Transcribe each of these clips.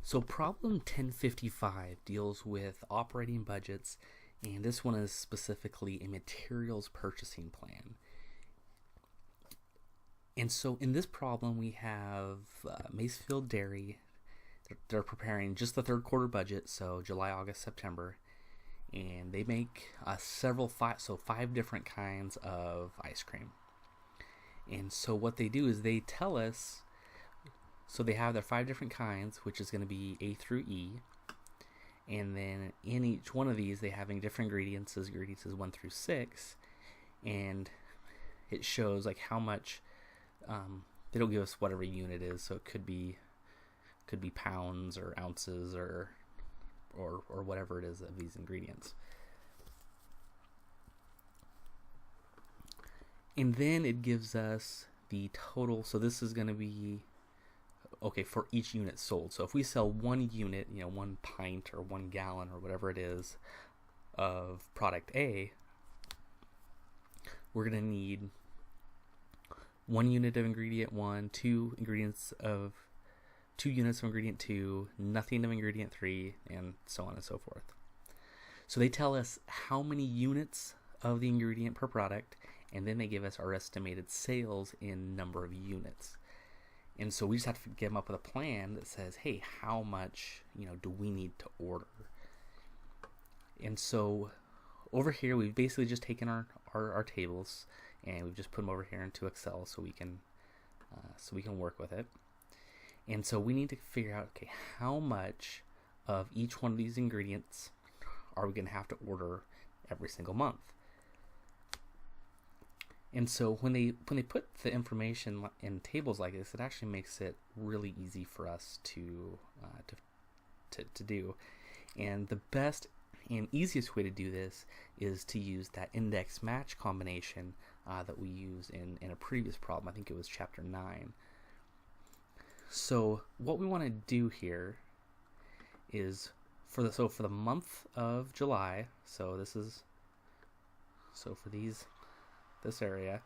So problem 1055 deals with operating budgets, and this one is specifically a materials purchasing plan. And so in this problem, we have Macefield Dairy. They're preparing just the third quarter budget, so July, August, September, and they make five different kinds of ice cream. And so what they do is they tell us, so they have their five different kinds, which is going to be A through E, and then in each one of these they have different ingredients is 1 through 6, and it shows like how much. They don't give us whatever unit is, so it could be pounds or ounces or whatever it is of these ingredients. And then it gives us the total. So this is going to be for each unit sold. So if we sell one unit, 1 pint or 1 gallon or whatever it is of product A, we're going to need 1 unit of ingredient 1, 2 units of ingredient 2, nothing of ingredient 3, and so on and so forth. So they tell us how many units of the ingredient per product, and then they give us our estimated sales in number of units. And so we just have to come up with a plan that says, hey, how much do we need to order? And so over here we've basically just taken our tables and we've just put them over here into Excel so we can work with it. And so we need to figure out, okay, how much of each one of these ingredients are we going to have to order every single month? And so when they put the information in tables like this, it actually makes it really easy for us to do. And the best and easiest way to do this is to use that index match combination that we used in a previous problem. I think it was chapter 9. So what we want to do here is for the month of July. So for this area,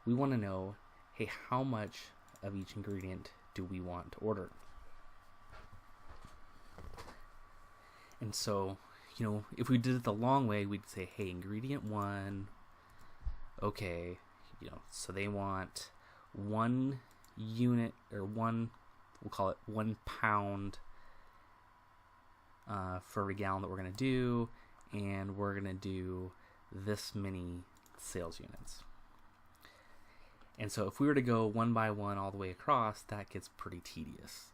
we want to know, hey, how much of each ingredient do we want to order? And so, if we did it the long way, we'd say, hey, ingredient 1, okay, so they want 1 unit or we'll call it 1 pound for every gallon that we're going to do, and we're going to do this many sales units. And so if we were to go one by one all the way across, that gets pretty tedious,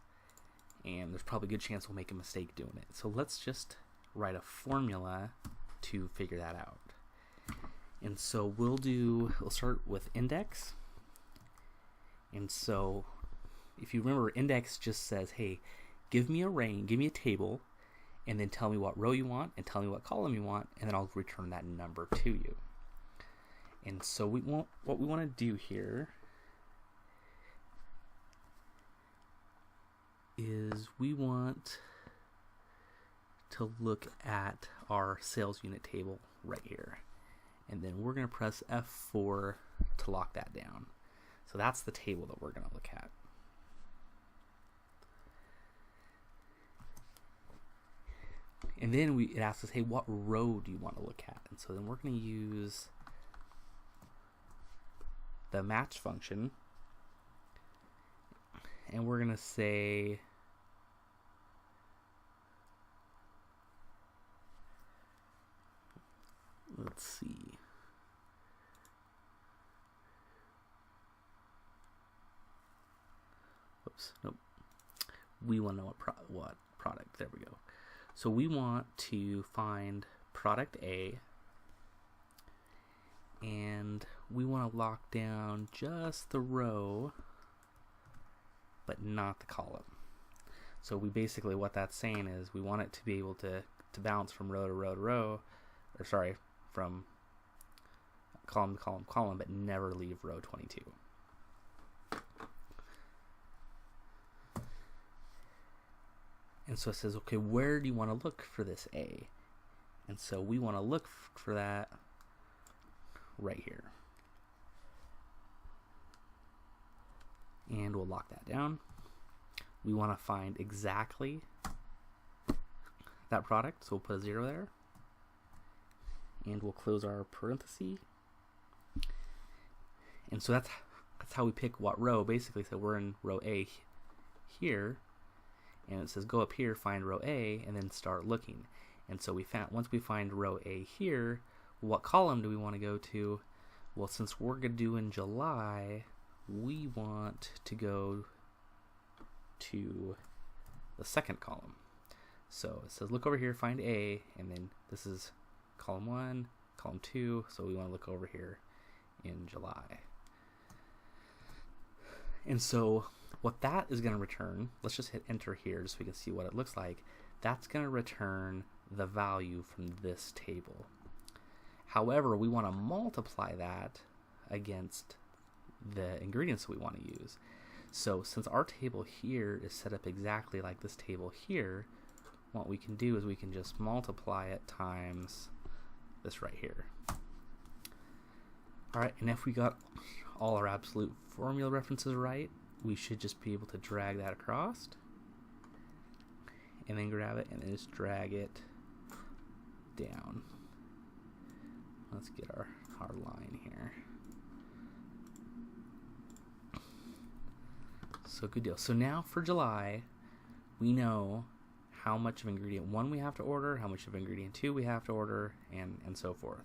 and there's probably a good chance we'll make a mistake doing it. So let's just write a formula to figure that out. And so we'll start with index. And so if you remember, index just says, hey, give me a range, give me a table, and then tell me what row you want and tell me what column you want, and then I'll return that number to you. And so what we want to do here is we want to look at our sales unit table right here, and then we're going to press F4 to lock that down. So that's the table that we're going to look at. And then it asks us, hey, what row do you want to look at? And so then we're going to use the match function, and we're going to say, let's see, oops, nope, we want to know what product, there we go. So we want to find product A, and we want to lock down just the row but not the column. So we basically, what that's saying is we want it to be able to bounce from row to row to row, or sorry, from column to column to column, but never leave row 22. And so it says, okay, where do you want to look for this A? And so we want to look for that right here. And we'll lock that down. We want to find exactly that product, so we'll put a 0 there. And we'll close our parenthesis. And so that's how we pick what row, basically. So we're in row A here, and it says go up here, find row A, and then start looking. And so once we find row A here, what column do we want to go to? Well, since we're going to do in July, we want to go to the second column. So it says look over here, find A, and then this is column 1, column 2, so we want to look over here in July. And so what that is going to return, let's just hit enter here just so we can see what it looks like. That's going to return the value from this table. However, we want to multiply that against the ingredients we want to use. So since our table here is set up exactly like this table here, what we can do is we can just multiply it times this right here. Alright, and if we got all our absolute formula references right, we should just be able to drag that across and then grab it and then just drag it down. Let's get our line here. So good deal. So now for July, we know how much of ingredient 1 we have to order, how much of ingredient 2 we have to order, and so forth.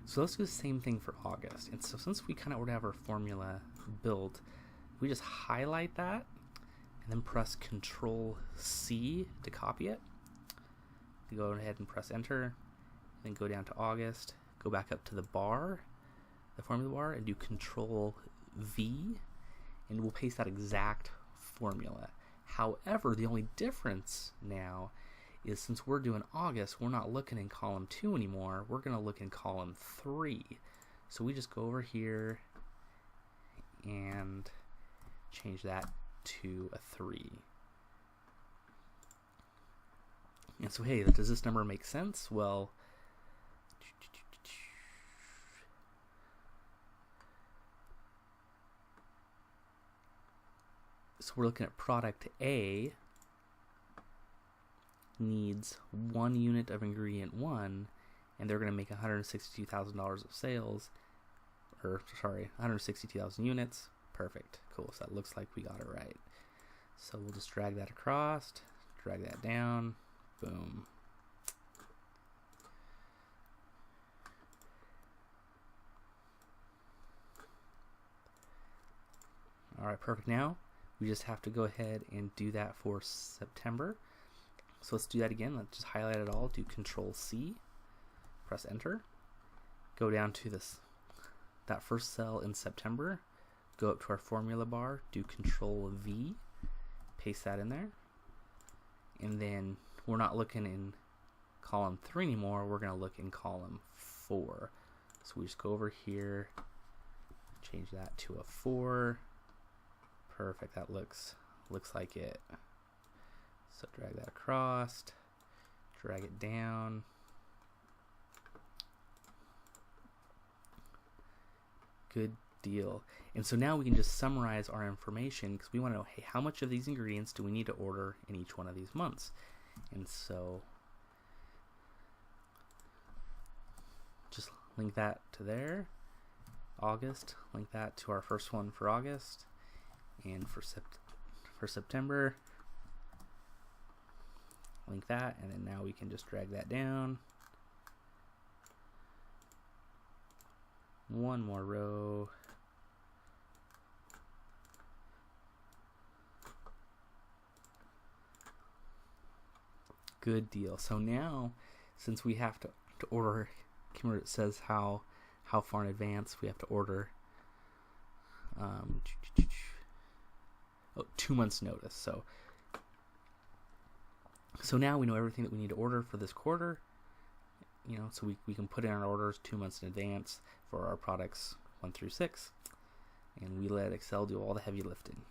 So let's do the same thing for August. And so since we kind of already have our formula built, we just highlight that and then press Control C to copy it. Go ahead and press enter, then go down to August, go back up to the bar, the formula bar, and do Control V, and we'll paste that exact formula. However, the only difference now is since we're doing August, we're not looking in column 2 anymore, we're going to look in column 3. So we just go over here and change that to a 3. And so, hey, does this number make sense? Well, so we're looking at product A needs 1 unit of ingredient 1, and they're going to make $162,000 of sales, or sorry, 162,000 units. Perfect. Cool. So that looks like we got it right. So we'll just drag that across, drag that down. Boom. Alright, perfect. Now we just have to go ahead and do that for September. So let's do that again. Let's just highlight it all, do Control C, press enter, go down to that first cell in September, go up to our formula bar, do Control V, paste that in there, and then we're not looking in column 3 anymore, we're going to look in column 4. So we just go over here, change that to a 4. Perfect, that looks like it. So drag that across, drag it down. Good deal. And so now we can just summarize our information because we want to know, hey, how much of these ingredients do we need to order in each one of these months? And so just link that to there. August, link that to our first one for August. And for September, link that, and then now we can just drag that down. One more row. Good deal. So now, since we have to order, it says how far in advance we have to order. 2 months notice. So now we know everything that we need to order for this quarter. You know, so we can put in our orders 2 months in advance for our products 1 through 6, and we let Excel do all the heavy lifting.